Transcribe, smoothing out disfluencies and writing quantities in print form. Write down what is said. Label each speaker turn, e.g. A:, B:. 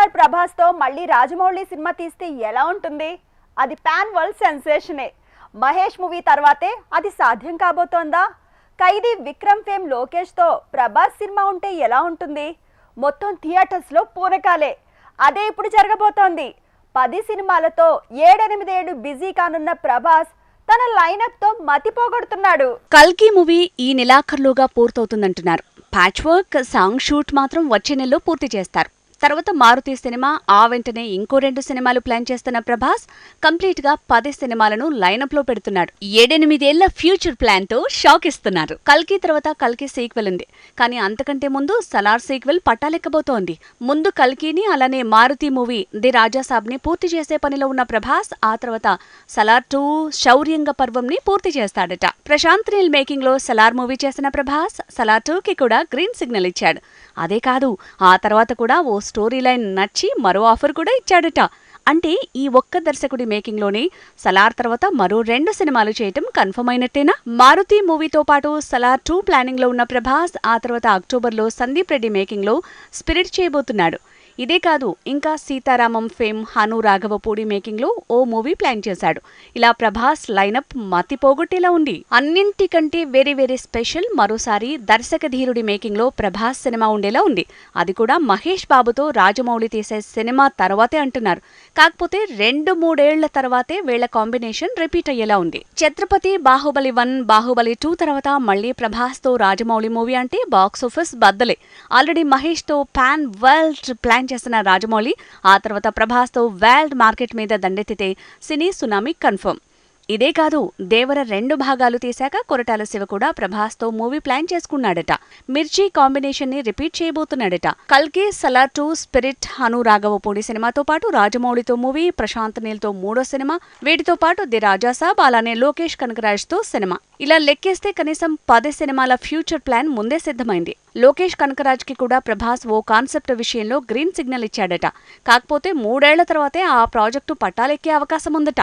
A: Star Prabhas తో మళ్ళీ Rajamouli cinema తీస్తే ఎలా ఉంటుంది? అది పాన్ వరల్డ్ సెన్సేషనే. మహేష్ మూవీ తర్వాతే అది సాధ్యం కాబోతోందా? ఖైదీ విక్రమ్ ఫేమ్ లోకేష్ తో ప్రభాస్ సినిమా ఉంటే ఎలా ఉంటుంది? మొత్తం థియేటర్స్ లో పూనకాలే. అదే ఇప్పుడు జరగబోతోంది. 10 సినిమాలతో 7-8 ఏళ్లు బిజీ కానున్న ప్రభాస్ తన లైనప్ తో మతిపోగొడుతున్నాడు.
B: కల్కి మూవీ ఈ నెలాఖరులోగా పూర్తవుతుందంటున్నారు. ప్యాచ్ వర్క్ సాంగ్ షూట్ మాత్రం వచ్చే నెలలో పూర్తి చేస్తారు. తర్వాత మారుతి సినిమా, ఆ వెంటనే ఇంకో 2 సినిమాలు ప్లాన్ చేస్తున్న ప్రభాస్ కంప్లీట్ గా 10 సినిమాలను లైనప్ లో పెడుతున్నాడు. 7-8 ఏళ్ల ఫ్యూచర్ ప్లాన్ తో షాక్ ఇస్తున్నారు. కల్కి తర్వాత కల్కి సీక్వెల్ ఉంది, కానీ అంతకంటే ముందు సలార్ సీక్వెల్ పట్టాలెక్కబోతోంది. ముందు కల్కిని, అలానే మారుతి మూవీ ది రాజాసాబ్ ని పూర్తి చేసే పనిలో ఉన్న ప్రభాస్ ఆ తర్వాత సలార్ 2 శౌర్యంగ పర్వంని పూర్తి చేస్తాడట. ప్రశాంత్ నీల్ మేకింగ్ లో సలార్ మూవీ చేసిన ప్రభాస్ సలార్ 2 కి కూడా గ్రీన్ సిగ్నల్ ఇచ్చాడు. అదే కాదు, ఆ తర్వాత కూడా ఓ స్టోరీ లైన్ నచ్చి మరో ఆఫర్ కూడా ఇచ్చాడట. అంటే ఈ ఒక్క దర్శకుడి మేకింగ్ లోనే సలార్ తర్వాత మరో 2 సినిమాలు చేయటం కన్ఫర్మ్ అయినట్టేనా? మారుతి మూవీతో పాటు సలార్ 2 ప్లానింగ్ లో ఉన్న ప్రభాస్ ఆ తర్వాత అక్టోబర్లో సందీప్ రెడ్డి మేకింగ్ లో స్పిరిట్ చేయబోతున్నాడు. ఇదే కాదు, ఇంకా సీతారామం ఫేమ్ హను రాఘవపూడి మేకింగ్ లో ఓ మూవీ ప్లాన్ చేశాడు. ఇలా ప్రభాస్ లైనప్ మతిపోగొట్టేలా ఉంది. అన్నింటికంటే వేరే స్పెషల్ మరోసారి దర్శక ధీరుడి మేకింగ్ లో ప్రభాస్ సినిమా ఉండేలా ఉంది. అది కూడా మహేష్ బాబుతో రాజమౌళి తీసే సినిమా తర్వాతే అంటున్నారు. కాకపోతే 2-3 ఏళ్ల తర్వాతే వీళ్ల కాంబినేషన్ రిపీట్ అయ్యేలా ఉంది. ఛత్రపతి, బాహుబలి 1, బాహుబలి 2 తర్వాత మళ్లీ ప్రభాస్ తో రాజమౌళి మూవీ అంటే బాక్సాఫీస్ బద్దలే. ఆల్రెడీ మహేష్ తో పాన్ వరల్డ్ ప్లాన్ చేసిన రాజమౌళి ఆ తర్వాత ప్రభాస్ తో వరల్డ్ మార్కెట్ మీద దండెత్తితే సినీ సునామీ కన్ఫర్మ్. ఇదే కాదు, దేవర 2 భాగాలు తీశాక కొరటాల శివ కూడా ప్రభాస్ తో మూవీ ప్లాన్ చేసుకున్నాడట. మిర్చి కాంబినేషన్ ని రిపీట్ చేయబోతున్నాడట. కల్కి, సలార్ 2, స్పిరిట్, హను రాఘవపూడి సినిమాతో పాటు రాజమౌళితో మూవీ, ప్రశాంత్ నీల్ తో 3వ సినిమా, వీటితో పాటు ది రాజాసాబ్, అలానే లోకేష్ కనకరాజ్ తో సినిమా. ఇలా లెక్కేస్తే కనీసం 10 సినిమాల ఫ్యూచర్ ప్లాన్ ముందే సిద్ధమైంది. లోకేష్ కనకరాజ్ కి కూడా ప్రభాస్ ఓ కాన్సెప్ట్ విషయంలో గ్రీన్ సిగ్నల్ ఇచ్చాడట. కాకపోతే 3 ఏళ్ల తర్వాతే ఆ ప్రాజెక్టు పట్టాలెక్కే అవకాశం ఉందట.